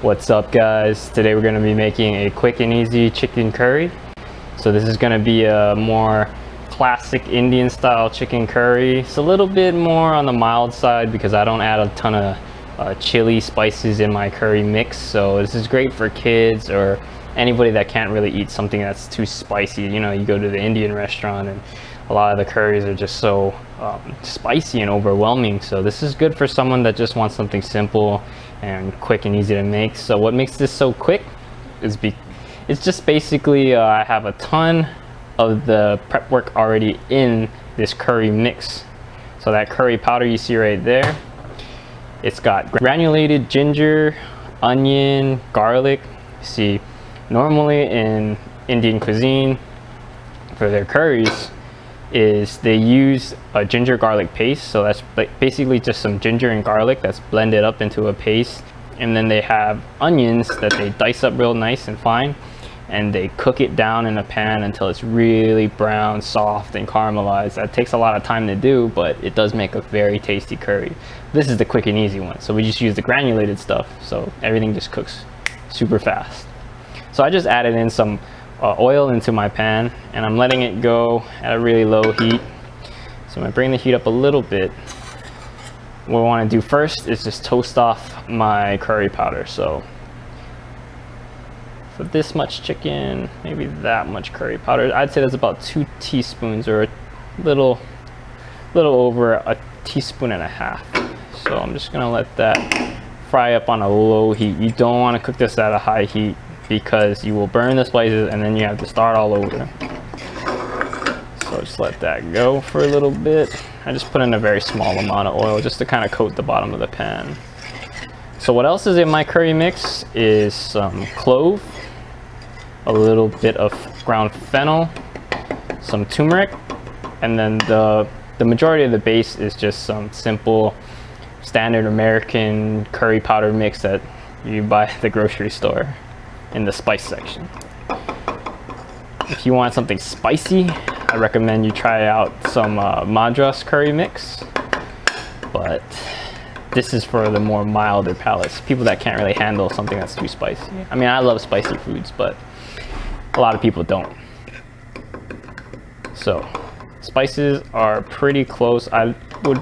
What's up, guys? Today we're going to be making a quick and easy chicken curry. So this is going to be a more classic Indian style chicken curry. It's a little bit more on the mild side because I don't add a ton of chili spices in my curry mix. So this is great for kids or anybody that can't really eat something that's too spicy. You know, you go to the Indian restaurant and a lot of the curries are just so spicy and overwhelming. So this is good for someone that just wants something simple and quick and easy to make. So what makes this so quick is it's just basically I have a ton of the prep work already in this curry mix. So that curry powder you see right there, it's got granulated ginger, onion, garlic. See, normally in Indian cuisine for their curries is they use a ginger garlic paste. So that's basically just some ginger and garlic that's blended up into a paste, and then they have onions that they dice up real nice and fine, and they cook it down in a pan until it's really brown, soft, and caramelized. That takes a lot of time to do, but it does make a very tasty curry. This is the quick and easy one, so we just use the granulated stuff, so everything just cooks super fast. So I just added in some oil into my pan, and I'm letting it go at a really low heat. So I'm gonna bring the heat up a little bit. What I want to do first is just toast off my curry powder. So for this much chicken, maybe that much curry powder, I'd say that's about 2 teaspoons, or a little over a teaspoon and a half. So I'm just gonna let that fry up on a low heat. You don't want to cook this at a high heat because you will burn the spices and then you have to start all over. So just let that go for a little bit. I just put in a very small amount of oil just to kind of coat the bottom of the pan. So what else is in my curry mix is some clove, a little bit of ground fennel, some turmeric, and then the majority of the base is just some simple standard American curry powder mix that you buy at the grocery store in the spice section. If you want something spicy, I recommend you try out some Madras curry mix, but this is for the more milder palates, people that can't really handle something that's too spicy. I mean, I love spicy foods, but a lot of people don't. So spices are pretty close. I would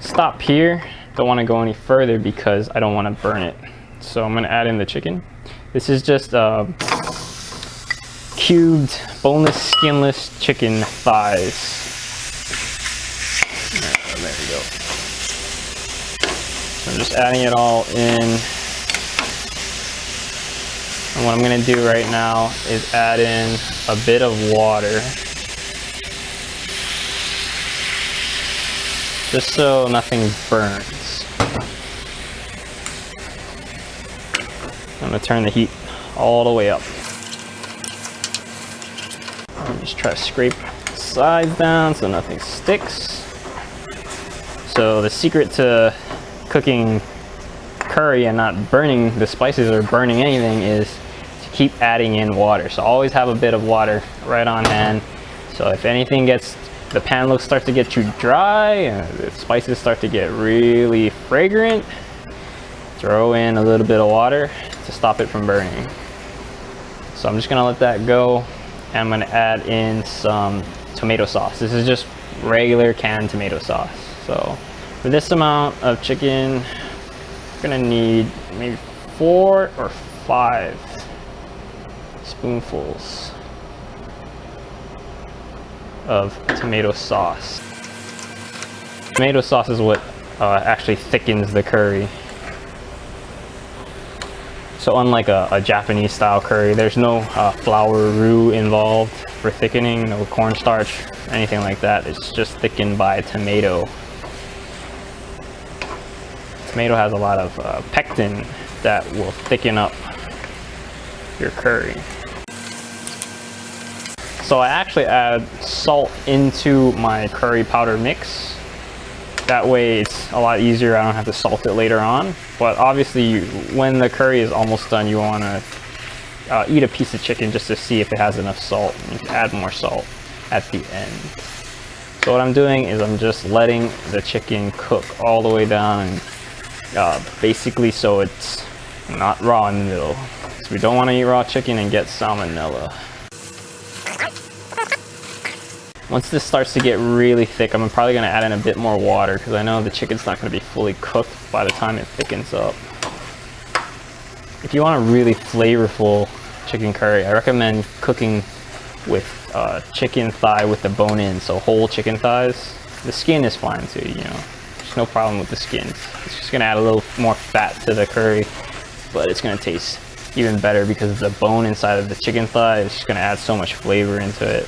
stop here. Don't want to go any further because I don't want to burn it. So I'm going to add in the chicken. This is just cubed, boneless, skinless chicken thighs. There we go. So I'm just adding it all in. And what I'm going to do right now is add in a bit of water, just so nothing burns. I'm going to turn the heat all the way up. I'm just try to scrape the sides down so nothing sticks. So the secret to cooking curry and not burning the spices or burning anything is to keep adding in water. So always have a bit of water right on hand. So if anything the pan starts to get too dry and the spices start to get really fragrant, throw in a little bit of water to stop it from burning. So I'm just gonna let that go, and I'm gonna add in some tomato sauce. This is just regular canned tomato sauce. So for this amount of chicken, I'm gonna need maybe 4 or 5 spoonfuls of tomato sauce. Tomato sauce is what actually thickens the curry. So unlike a Japanese style curry, there's no flour roux involved for thickening, no cornstarch, anything like that. It's just thickened by tomato. Tomato has a lot of pectin that will thicken up your curry. So I actually add salt into my curry powder mix. That way it's a lot easier. I don't have to salt it later on. But obviously when the curry is almost done, you want to eat a piece of chicken just to see if it has enough salt. You can add more salt at the end. So what I'm doing is I'm just letting the chicken cook all the way down, and basically so it's not raw in the middle. So we don't want to eat raw chicken and get salmonella. Once this starts to get really thick, I'm probably going to add in a bit more water because I know the chicken's not going to be fully cooked by the time it thickens up. If you want a really flavorful chicken curry, I recommend cooking with chicken thigh with the bone in, so whole chicken thighs. The skin is fine too, you know. There's no problem with the skin. It's just going to add a little more fat to the curry, but it's going to taste even better because the bone inside of the chicken thigh is just going to add so much flavor into it.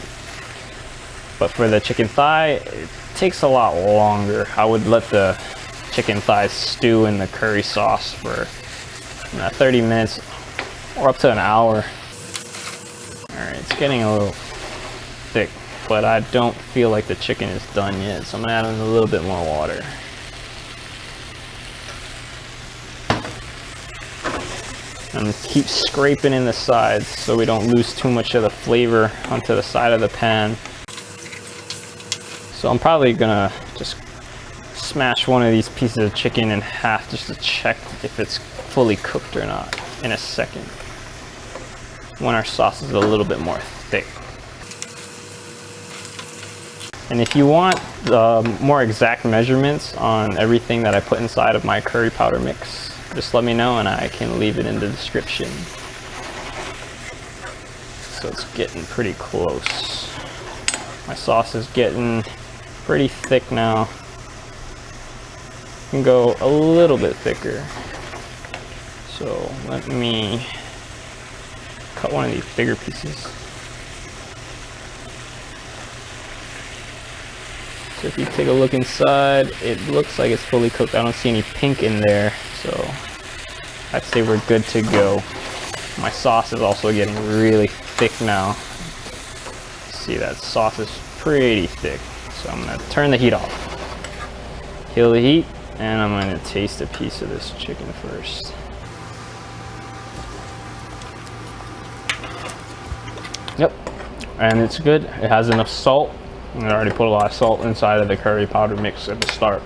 But for the chicken thigh, it takes a lot longer. I would let the chicken thighs stew in the curry sauce for 30 minutes or up to an hour. Alright, it's getting a little thick, but I don't feel like the chicken is done yet, so I'm gonna add in a little bit more water. And keep scraping in the sides so we don't lose too much of the flavor onto the side of the pan. So I'm probably gonna just smash one of these pieces of chicken in half just to check if it's fully cooked or not in a second, when our sauce is a little bit more thick. And if you want more exact measurements on everything that I put inside of my curry powder mix, just let me know and I can leave it in the description. So it's getting pretty close. My sauce is getting pretty thick now. Can go a little bit thicker. So let me cut one of these bigger pieces. So if you take a look inside, it looks like it's fully cooked. I don't see any pink in there, so I'd say we're good to go. My sauce is also getting really thick now. See, that sauce is pretty thick. So I'm gonna turn the heat off. Kill the heat, and I'm gonna taste a piece of this chicken first. Yep, and it's good. It has enough salt. I already put a lot of salt inside of the curry powder mix at the start.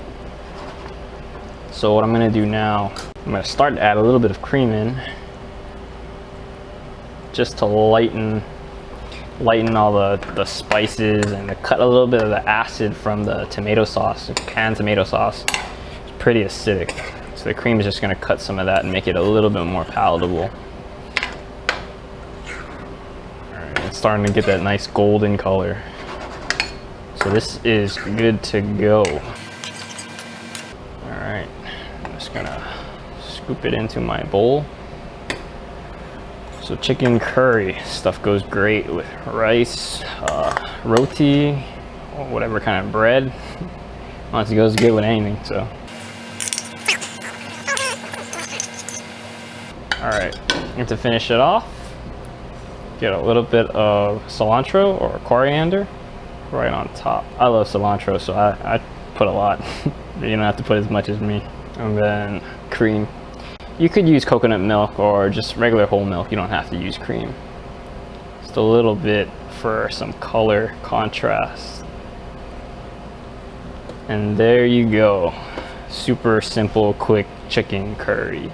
So what I'm gonna do now, I'm gonna start to add a little bit of cream in, just to lighten all the spices and to cut a little bit of the acid from the tomato sauce. Canned tomato sauce, it's pretty acidic. So the cream is just gonna cut some of that and make it a little bit more palatable. Alright, it's starting to get that nice golden color. So this is good to go. Alright, I'm just gonna scoop it into my bowl. So chicken curry stuff goes great with rice, roti, or whatever kind of bread. Honestly, it goes good with anything, so. Alright, and to finish it off, get a little bit of cilantro or coriander right on top. I love cilantro, so I put a lot. You don't have to put as much as me. And then cream. You could use coconut milk or just regular whole milk. You don't have to use cream. Just a little bit for some color contrast. And there you go. Super simple, quick chicken curry.